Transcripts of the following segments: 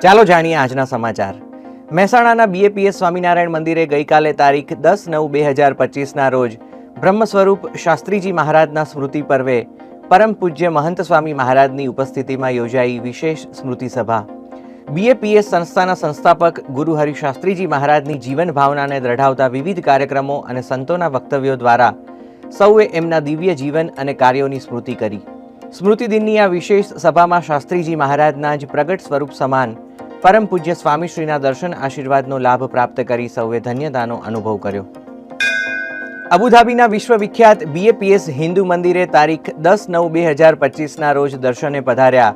ચાલો જાણીએ આજના સમાચાર। મહેસાણાના બીએપીએસ સ્વામિનારાયણ મંદિરે ગઈકાલે તારીખ 10/9/2025ના રોજ બ્રહ્મ સ્વરૂપ શાસ્ત્રીજી મહારાજના સ્મૃતિ પર્વે પરમ પૂજ્ય મહંત સ્વામી મહારાજની ઉપસ્થિતિમાં યોજાઈ વિશેષ સ્મૃતિ સભા। બીએપીએસ સંસ્થાના સંસ્થાપક ગુરુ હરિશાસ્ત્રીજી મહારાજની જીવન ભાવનાને દ્રઢાવતા વિવિધ કાર્યક્રમો અને સંતોના વક્તવ્યો દ્વારા સૌએ એમના દિવ્ય જીવન અને કાર્યોની સ્મૃતિ કરી। સ્મૃતિ દિનની આ વિશેષ સભામાં શાસ્ત્રીજી મહારાજના જ પ્રગટ સ્વરૂપ સમાન પરમ પૂજ્ય સ્વામીશ્રીના દર્શન આશીર્વાદનો લાભ પ્રાપ્ત કરી સૌએ ધન્યતાનો અનુભવ કર્યો। અબુધાબીના વિશ્વવિખ્યાત બીએપીએસ હિન્દુ મંદિરે તારીખ 10/9/2025ના રોજ દર્શને પધાર્યા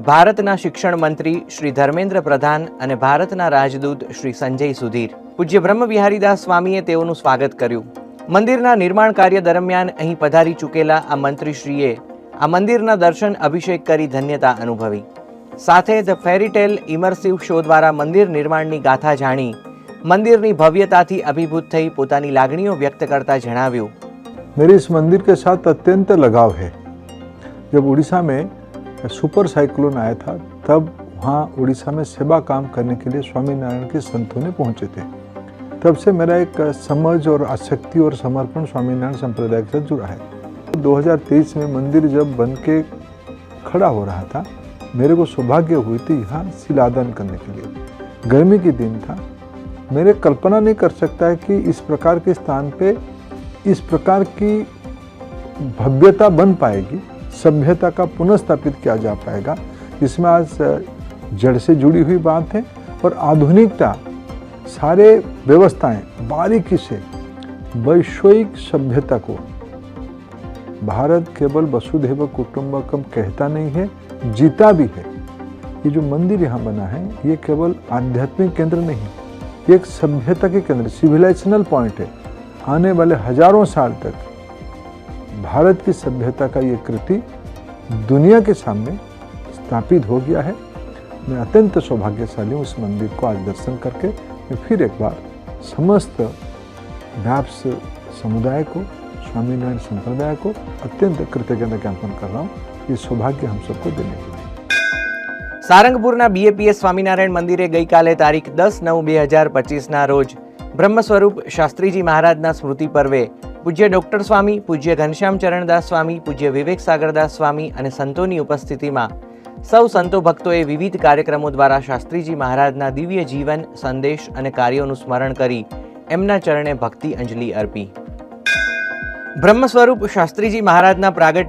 ભારતના શિક્ષણ મંત્રી શ્રી ધર્મેન્દ્ર પ્રધાન અને ભારતના રાજદૂત શ્રી સંજય સુધીર। પૂજ્ય બ્રહ્મ વિહારીદાસ સ્વામીએ તેઓનું સ્વાગત કર્યું। મંદિરના નિર્માણ કાર્ય દરમિયાન અહીં પધારી ચૂકેલા આ મંત્રીશ્રીએ આ મંદિરના દર્શન અભિષેક કરી ધન્યતા અનુભવી। સાથે ધ ફેરીટેલ ઇમર્સિવ શો દ્વારા મંદિર નિર્માણની ગાથા જાણી મંદિરની ભવ્યતાથી અભિભૂત થઈ પોતાની લાગણીઓ વ્યક્ત કરતા જણાવ્યું, मेरे इस मंदिर के साथ अत्यंत लगाव है। जब उड़ीसा में सुपर साइक्लोन आया था तब वहाँ उड़ीसा में सेवा काम करने के लिए स्वामीनारायण के संतों ने पहुँचे थे। तब से मेरा एक समझ और आसक्ति और समर्पण स्वामीनारायण संप्रदाय के साथ जुड़ा है। 2023 में मंदिर जब बन के खड़ा हो रहा था, मेरे को सौभाग्य हुई थी यहाँ शिलादान करने के लिए। गर्मी के दिन था। मेरे कल्पना नहीं कर सकता है कि इस प्रकार के स्थान पे इस प्रकार की भव्यता बन पाएगी, सभ्यता का पुनर्स्थापित किया जा पाएगा। इसमें आज जड़ से जुड़ी हुई बात है और आधुनिकता सारे व्यवस्थाएं बारीकी से वैश्विक सभ्यता को, भारत केवल वसुधैव कुटुंबकम कहता नहीं है, जीता भी है। ये जो मंदिर यहाँ बना है ये केवल आध्यात्मिक केंद्र नहीं, ये एक सभ्यता के केंद्र, सिविलाइजेशनल पॉइंट है। आने वाले हजारों साल तक भारत की सभ्यता का ये कृति दुनिया के सामने स्थापित हो गया है। मैं अत्यंत सौभाग्यशाली हूँ इस मंदिर को आज दर्शन करके। मैं फिर एक बार समस्त व्याप्स समुदाय को, स्वामीनारायण संप्रदाय को अत्यंत कृतज्ञता ज्ञापन कर रहा हूँ, ये सौभाग्य हम सबको देने के लिए। સારંગપુરના બીએપીએસ સ્વામિનારાયણ મંદિરે ગઈકાલે તારીખ 10/9/2025ના રોજ બ્રહ્મ સ્વરૂપ શાસ્ત્રીજી મહારાજના સ્મૃતિ પર્વે પૂજ્ય ડોક્ટર સ્વામી, પૂજ્ય ઘનશ્યામ ચરણદાસ સ્વામી, પૂજ્ય વિવેક સાગરદાસ સ્વામી અને સંતોની ઉપસ્થિતિમાં સૌ સંતો ભક્તોએ વિવિધ કાર્યક્રમો દ્વારા શાસ્ત્રીજી મહારાજના દિવ્ય જીવન, સંદેશ અને કાર્યોનું સ્મરણ કરી એમના ચરણે ભક્તિ અંજલિ અર્પી। બ્રહ્મ સ્વરૂપ શાસ્ત્રીજી મહારાજના પ્રાગટ્ય